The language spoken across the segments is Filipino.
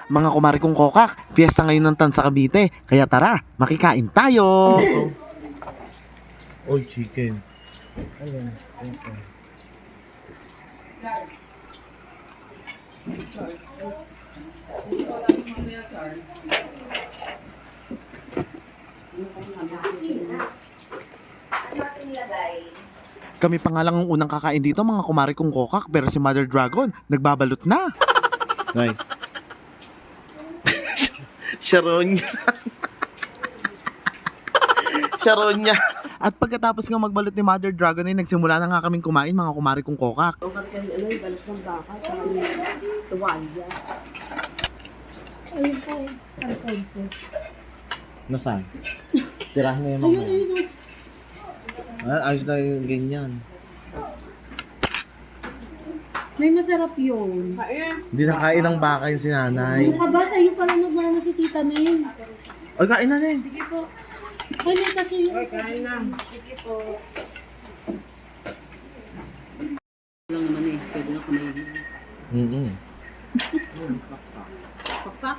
Mga kumari kong kokak, piyesta ngayon ng Tansa Cavite. Kaya tara, makikain tayo! All chicken. Alin? Okay. Kami pa nga lang ang unang kakain dito mga kumari kong kokak, pero si Mother Dragon, nagbabalot na! Nay. Sharon. Sharon niya. At pagkatapos nga magbalot ni Mother Dragon ay nagsimula na nga kaming kumain mga kumari kong kokak. Ang karkan, yung balat ng baka, tsaka yung tuwalya. Ayun po, ang concept. Nasaan? Tirahin na yung mga. Ayos na yung ganyan. Nay, masarap yun. Hindi nakain ng baka yung sinanay. Yung ka ba, sa'yo pala nagmana si Tita May. Ay, kain na rin. Sige po. Ay, may kasi yun. Ay, kain na. Sige po. Lang naman eh, pwede na kumain. Pakpak.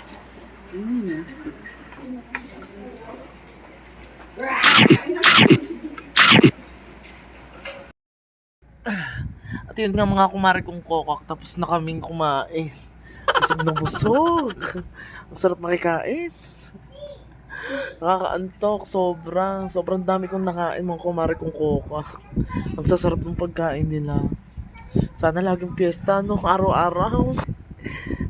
At yun nga mga kumari kong kokak, tapos na kaming kumain. Busog na busog. Ang sarap makikain. Nakakaantok, sobrang dami kong nakain mga kumari kong kokak. Ang sasarap ng pagkain nila. Sana laging piyesta, no? Araw-araw.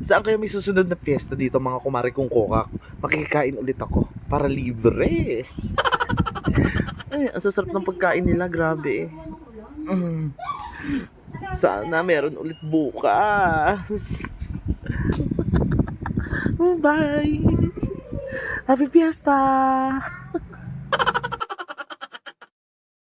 Saan kayo may susunod na piyesta dito mga kumari kong kokak? Makikikain ulit ako para libre. Ay, ang sasarap ng pagkain nila, grabe eh. Sana meron ulit bukas. Bye! Happy Fiesta!